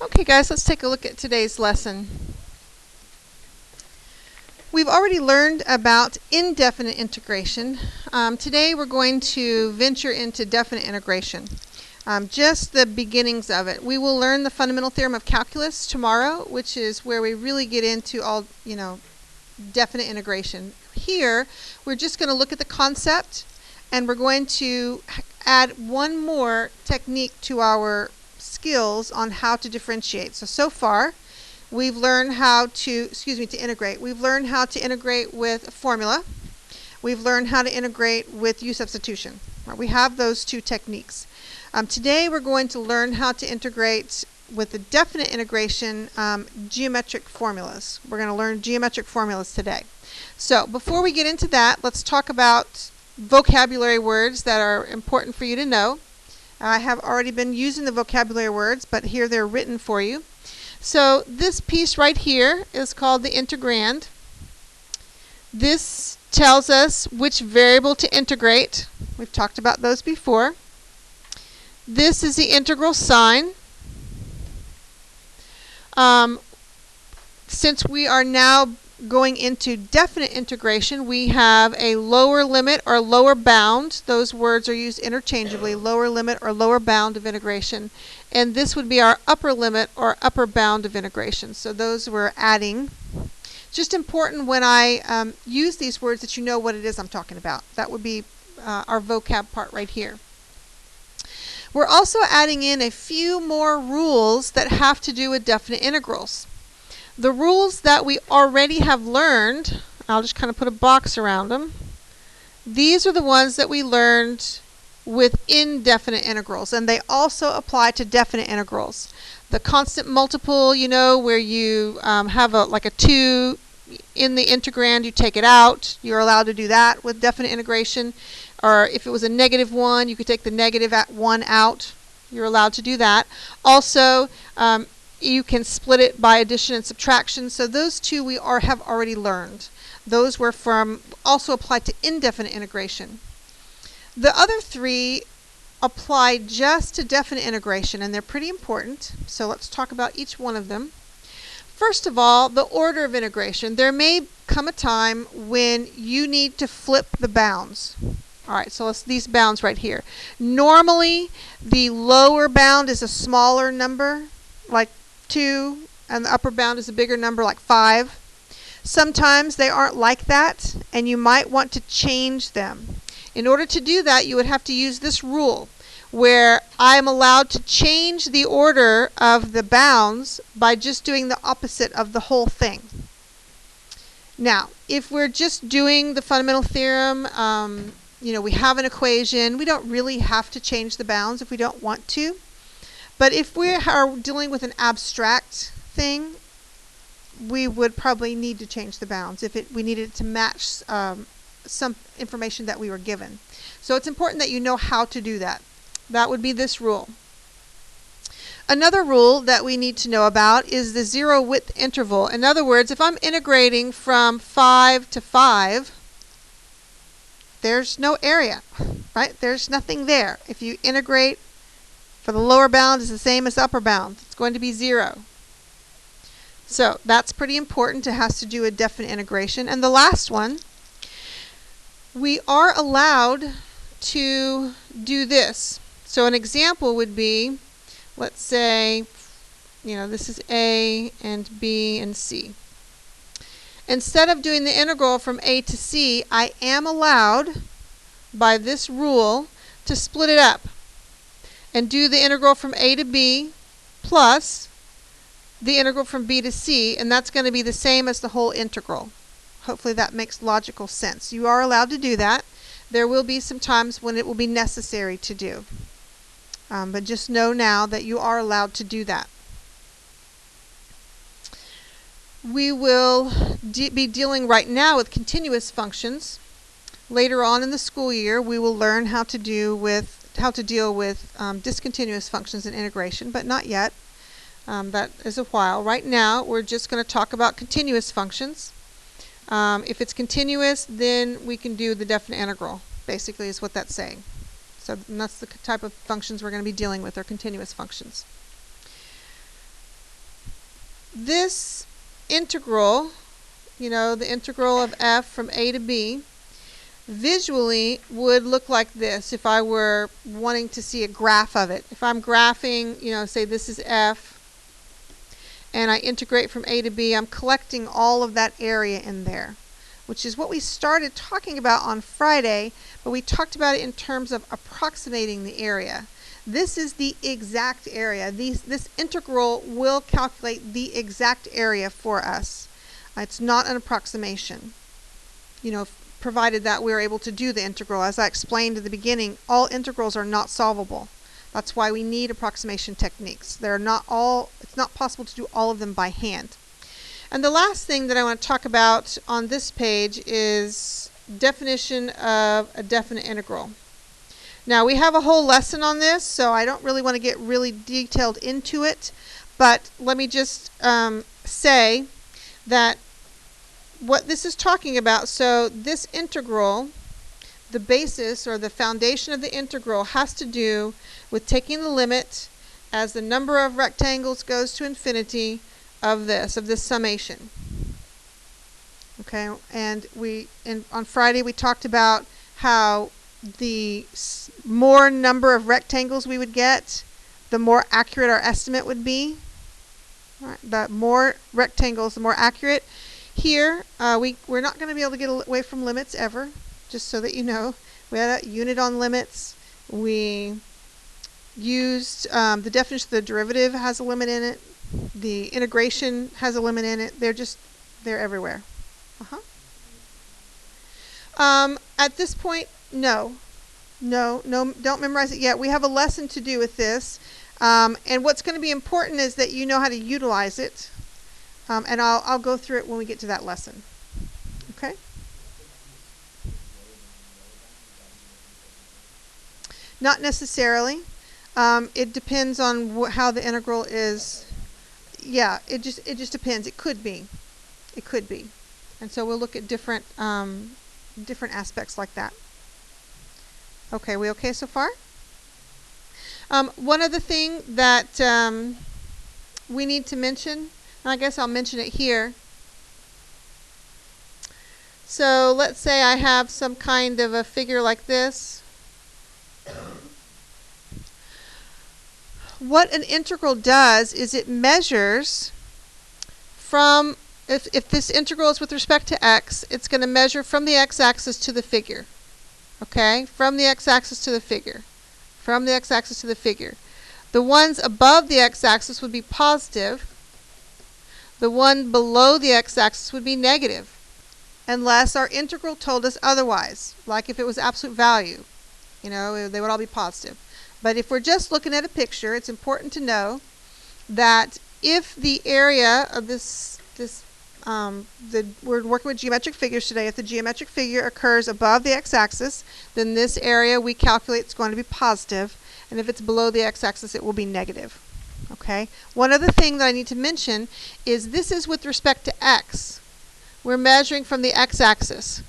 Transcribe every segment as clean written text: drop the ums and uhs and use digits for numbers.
Okay guys, let's take a look at today's lesson. We've already learned about indefinite integration. Today we're going to venture into definite integration. Just the beginnings of it. We will learn the fundamental theorem of calculus tomorrow, which is where we really get into all, definite integration. Here, we're just going to look at the concept, and we're going to add one more technique to our skills on how to differentiate. So far, we've learned how to integrate. We've learned how to integrate with a formula. We've learned how to integrate with u substitution. We have those two techniques. Today we're going to learn how to integrate with the definite integration geometric formulas. We're going to learn geometric formulas today. So before we get into that, let's talk about vocabulary words that are important for you to know. I have already been using the vocabulary words, but here they're written for you. So this piece right here is called the integrand. This tells us which variable to integrate. We've talked about those before. This is the integral sign. Since we are now going into definite integration, we have a lower limit or lower bound. Those words are used interchangeably, lower limit or lower bound of integration. And this would be our upper limit or upper bound of integration. So those we're adding. Just important when I use these words that you know what it is I'm talking about. That would be our vocab part right here. We're also adding in a few more rules that have to do with definite integrals. The rules that we already have learned, I'll just kind of put a box around them. These are the ones that we learned with indefinite integrals, and they also apply to definite integrals. The constant multiple, where you have like a 2 in the integrand, you take it out. You're allowed to do that with definite integration. Or if it was a -1, you could take the -1 out. You're allowed to do that. Also, you can split it by addition and subtraction. So those two we have already learned. Those were also applied to indefinite integration. The other three apply just to definite integration, and they're pretty important. So let's talk about each one of them. First of all, the order of integration. There may come a time when you need to flip the bounds. All right, so these bounds right here. Normally, the lower bound is a smaller number, like 2, and the upper bound is a bigger number, like 5. Sometimes they aren't like that, and you might want to change them. In order to do that, you would have to use this rule, where I'm allowed to change the order of the bounds by just doing the opposite of the whole thing. Now, if we're just doing the fundamental theorem, we have an equation. We don't really have to change the bounds if we don't want to. But if we are dealing with an abstract thing, we would probably need to change the bounds if we needed to match some information that we were given. So it's important that you know how to do that. That would be this rule. Another rule that we need to know about is the zero width interval. In other words, if I'm integrating from 5 to 5, there's no area, right? There's nothing there. If you integrate for the lower bound is the same as the upper bound. It's going to be 0. So that's pretty important. It has to do with definite integration. And the last one, we are allowed to do this. So an example would be, let's say, this is A and B and C. Instead of doing the integral from A to C, I am allowed, by this rule, to split it up and do the integral from A to B plus the integral from B to C, and that's going to be the same as the whole integral. Hopefully that makes logical sense. You are allowed to do that. There will be some times when it will be necessary to do. But just know now that you are allowed to do that. We will be dealing right now with continuous functions. Later on in the school year, we will learn how to deal with discontinuous functions in integration, but not yet. That is a while. Right now, we're just going to talk about continuous functions. If it's continuous, then we can do the definite integral, basically is what that's saying. So that's the type of functions we're going to be dealing with, are continuous functions. this integral, the integral of f from a to b, visually would look like this if I were wanting to see a graph of it. If I'm graphing, say this is f, and I integrate from a to b, I'm collecting all of that area in there, which is what we started talking about on Friday, but we talked about it in terms of approximating the area. This is the exact area. This integral will calculate the exact area for us. It's not an approximation. Provided that we're able to do the integral. As I explained at the beginning, all integrals are not solvable. That's why we need approximation techniques. It's not possible to do all of them by hand. And the last thing that I want to talk about on this page is definition of a definite integral. Now, we have a whole lesson on this, so I don't really want to get really detailed into it, but let me just say that what this is talking about, so this integral, the basis or the foundation of the integral has to do with taking the limit as the number of rectangles goes to infinity of this summation. Okay, and on Friday we talked about how the more number of rectangles we would get, the more accurate our estimate would be. All right, the more rectangles, the more accurate. Here, we're not going to be able to get away from limits ever, just so that you know. We had a unit on limits. We used the definition of the derivative has a limit in it. The integration has a limit in it. They're everywhere. At this point, no, don't memorize it yet. We have a lesson to do with this. And what's going to be important is that you know how to utilize it. And I'll go through it when we get to that lesson. Okay? Not necessarily. It depends on how the integral is. Yeah, it just depends. It could be. And so we'll look at different aspects like that. Okay, we okay so far? One other thing that we need to mention, and I guess I'll mention it here. So let's say I have some kind of a figure like this. What an integral does is it measures from, if this integral is with respect to x, it's going to measure from the x-axis to the figure. Okay? From the x-axis to the figure. From the x-axis to the figure. The ones above the x-axis would be positive. The one below the x-axis would be negative, unless our integral told us otherwise, like if it was absolute value. They would all be positive. But if we're just looking at a picture, it's important to know that if the area of we're working with geometric figures today, if the geometric figure occurs above the x-axis, then this area we calculate is going to be positive, and if it's below the x-axis, it will be negative. Okay? One other thing that I need to mention is this is with respect to x. We're measuring from the x-axis.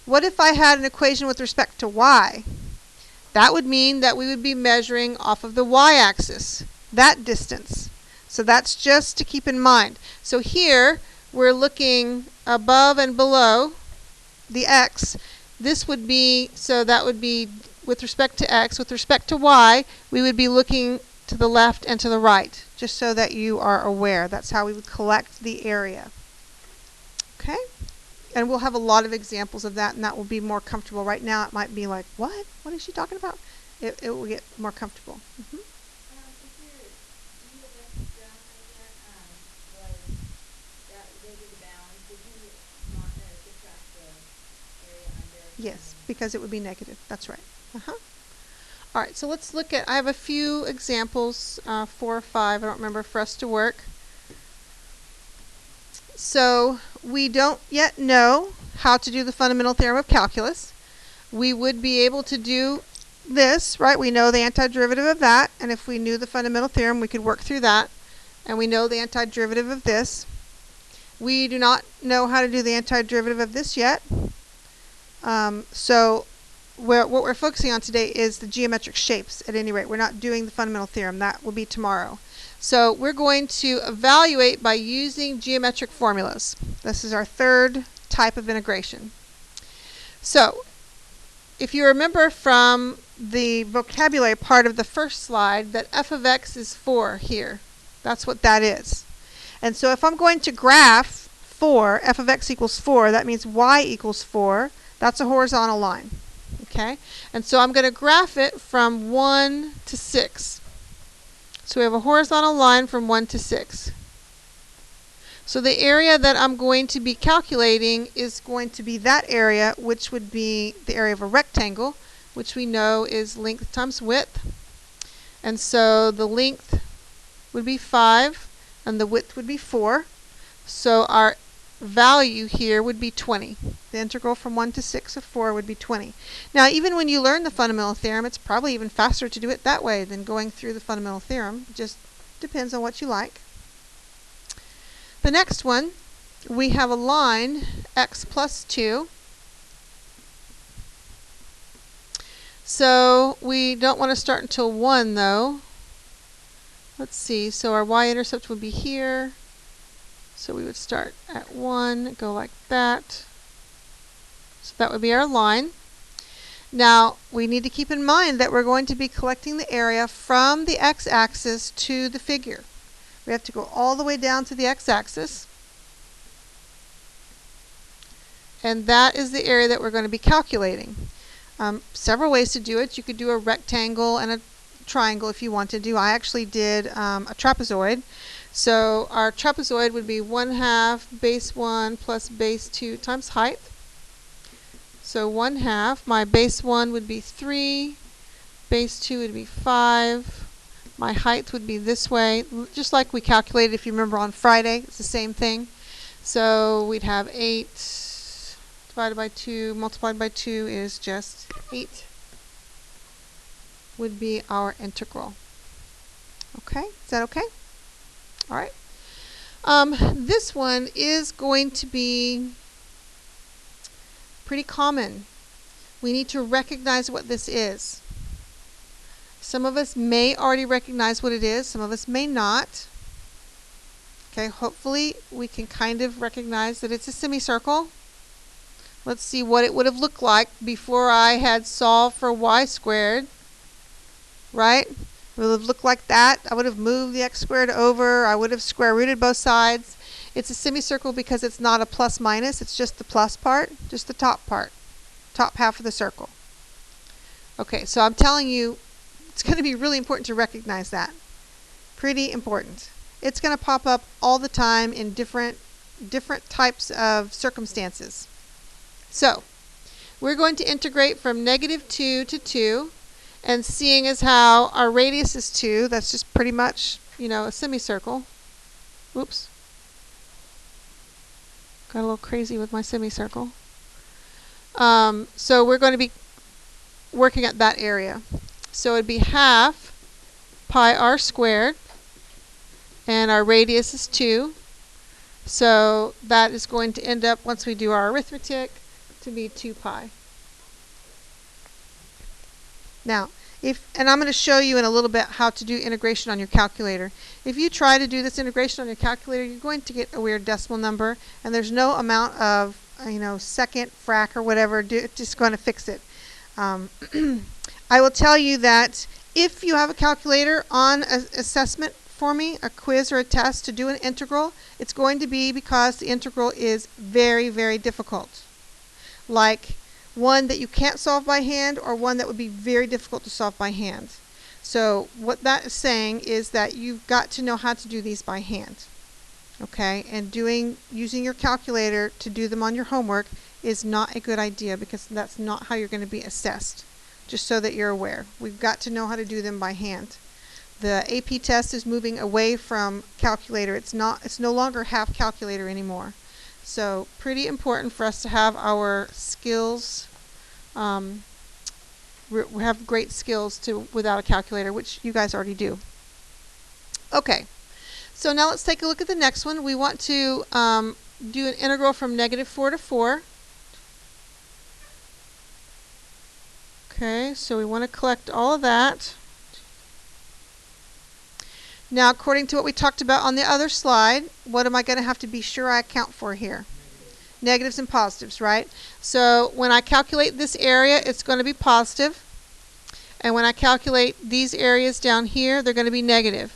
What if I had an equation with respect to y? That would mean that we would be measuring off of the y-axis, that distance. So that's just to keep in mind. So here, we're looking above and below the x. This would be, so that would be with respect to x. With respect to y, we would be looking to the left and to the right, just so that you are aware. That's how we would collect the area. Okay? And we'll have a lot of examples of that, and that will be more comfortable. Right now, it might be like, what? What is she talking about? It will get more comfortable. Yes, because it would be negative. That's right. All right, so let's look at, I have a few examples, 4 or 5, I don't remember, for us to work. So we don't yet know how to do the fundamental theorem of calculus. We would be able to do this, right? We know the antiderivative of that, and if we knew the fundamental theorem, we could work through that. And we know the antiderivative of this. We do not know how to do the antiderivative of this yet. So what we're focusing on today is the geometric shapes, at any rate. We're not doing the fundamental theorem. That will be tomorrow. So we're going to evaluate by using geometric formulas. This is our third type of integration. So if you remember from the vocabulary part of the first slide that f of x is 4 here. That's what that is. And so if I'm going to graph 4, f of x equals 4, that means y equals 4. That's a horizontal line. Okay? And so I'm going to graph it from 1 to 6. So we have a horizontal line from 1 to 6. So the area that I'm going to be calculating is going to be that area, which would be the area of a rectangle, which we know is length times width. And so the length would be 5, and the width would be 4. So our value here would be 20. The integral from 1 to 6 of 4 would be 20. Now, even when you learn the fundamental theorem, it's probably even faster to do it that way than going through the fundamental theorem. It just depends on what you like. The next one, we have a line, x plus 2. So we don't want to start until 1, though. Let's see. So our y-intercept would be here. So we would start at 1, go like that. So that would be our line. Now, we need to keep in mind that we're going to be collecting the area from the x-axis to the figure. We have to go all the way down to the x-axis. And that is the area that we're going to be calculating. Several ways to do it. You could do a rectangle and a triangle if you want to do. I actually did a trapezoid. So our trapezoid would be 1/2 base 1 plus base 2 times height. So 1/2. My base 1 would be 3. Base 2 would be 5. My height would be this way, just like we calculated, if you remember, on Friday. It's the same thing. So we'd have 8 divided by 2 multiplied by 2 is just 8 would be our integral. Okay, is that okay? All right. This one is going to be pretty common. We need to recognize what this is. Some of us may already recognize what it is. Some of us may not. Okay, hopefully we can kind of recognize that it's a semicircle. Let's see what it would have looked like before I had solved for y squared. Right? It would have looked like that. I would have moved the x squared over. I would have square rooted both sides. It's a semicircle because it's not a plus minus. It's just the plus part, just the top part, top half of the circle. Okay, so I'm telling you, it's going to be really important to recognize that. Pretty important. It's going to pop up all the time in different types of circumstances. So, we're going to integrate from -2 to 2. And seeing as how our radius is 2, that's just pretty much, a semicircle. Oops. Got a little crazy with my semicircle. So we're going to be working at that area. So it'd be 1/2 pi r squared, and our radius is 2. So that is going to end up, once we do our arithmetic, to be 2 pi. Now, and I'm going to show you in a little bit how to do integration on your calculator. If you try to do this integration on your calculator, you're going to get a weird decimal number, and there's no amount of, second, frac, or whatever, just going to fix it. I will tell you that if you have a calculator on an assessment for me, a quiz or a test to do an integral, it's going to be because the integral is very, very difficult. Like one that you can't solve by hand, or one that would be very difficult to solve by hand. So what that is saying is that you've got to know how to do these by hand. Okay? And using your calculator to do them on your homework is not a good idea, because that's not how you're going to be assessed. Just so that you're aware. We've got to know how to do them by hand. The AP test is moving away from calculator. It's no longer half calculator anymore. So pretty important for us to have our skills. We have great skills without a calculator, which you guys already do. Okay, so now let's take a look at the next one. We want to do an integral from -4 to 4. Okay, so we want to collect all of that. Now, according to what we talked about on the other slide, what am I going to have to be sure I account for here? Negatives and positives, right? So when I calculate this area, it's going to be positive. And when I calculate these areas down here, they're going to be negative.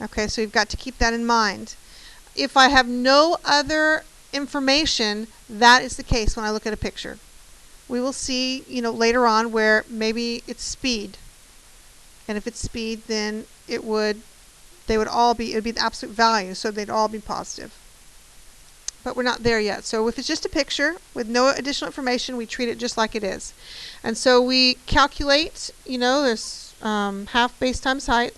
Okay, so you've got to keep that in mind. If I have no other information, that is the case when I look at a picture. We will see, later on where maybe it's speed. And if it's speed, then it would be the absolute value, so they'd all be positive. But we're not there yet. So if it's just a picture with no additional information, we treat it just like it is. And so we calculate, there's half base times height,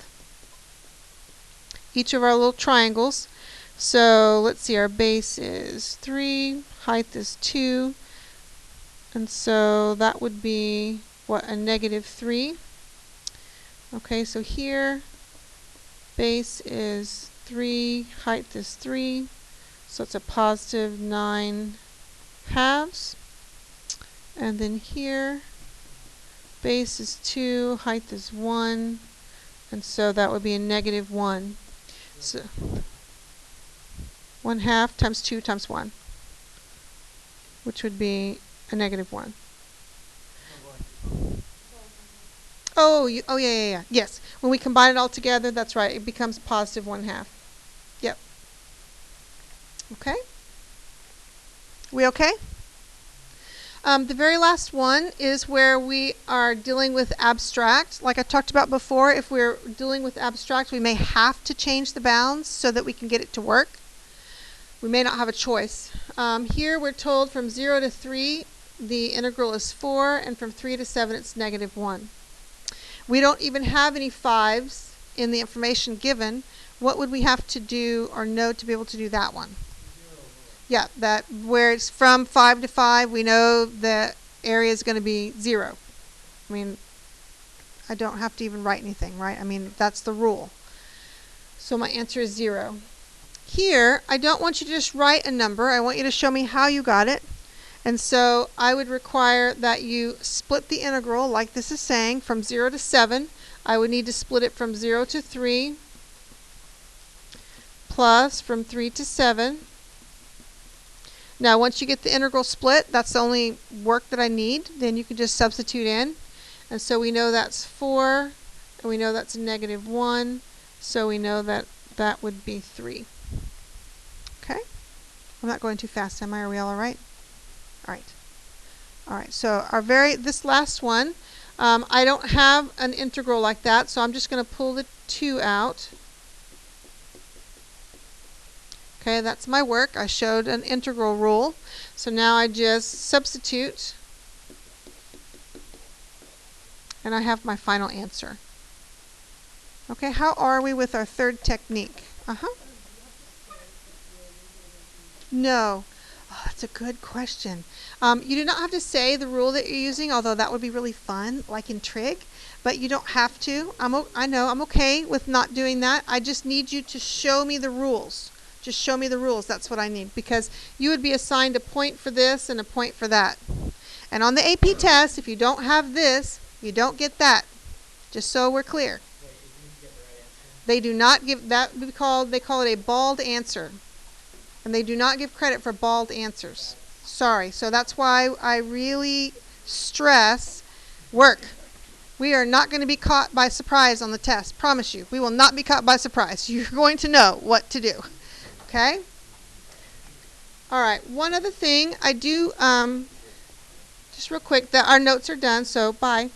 each of our little triangles. So let's see, our base is 3, height is 2, and so that would be, what, a negative 3. Okay, so here, base is 3, height is 3, so it's a positive 9 halves. And then here, base is 2, height is 1, and so that would be a negative 1. So 1 half times 2 times 1, which would be a negative 1. Oh, yeah. Yes. When we combine it all together, that's right. It becomes positive 1 half. Yep. Okay. We okay? The very last one is where we are dealing with abstract. Like I talked about before, if we're dealing with abstract, we may have to change the bounds so that we can get it to work. We may not have a choice. Here we're told from 0 to 3, the integral is 4, and from 3 to 7, it's negative 1. We don't even have any 5s in the information given. What would we have to do or know to be able to do that one? Yeah, that where it's from 5 to 5, we know the area is going to be 0. I mean, I don't have to even write anything, right? I mean, that's the rule. So my answer is 0. Here, I don't want you to just write a number. I want you to show me how you got it. And so I would require that you split the integral, like this is saying, from 0 to 7. I would need to split it from 0 to 3, plus from 3 to 7. Now, once you get the integral split, that's the only work that I need. Then you can just substitute in. And so we know that's 4, and we know that's negative 1. So we know that that would be 3. Okay? I'm not going too fast, am I? Are we all right? All right, so this last one, I don't have an integral like that, so I'm just going to pull the 2 out. Okay, that's my work. I showed an integral rule. So now I just substitute, and I have my final answer. Okay, how are we with our third technique? No. Oh, that's a good question. You do not have to say the rule that you're using, although that would be really fun, like in trig, but you don't have to. I know, I'm okay with not doing that. I just need you to show me the rules. Just show me the rules. That's what I need, because you would be assigned a point for this and a point for that. And on the AP test, if you don't have this, you don't get that. Just so we're clear. They do not give that. They call it a bald answer. And they do not give credit for bald answers. Sorry. So that's why I really stress work. We are not going to be caught by surprise on the test. Promise you. We will not be caught by surprise. You're going to know what to do. Okay? All right. One other thing I do, just real quick, that our notes are done. So bye.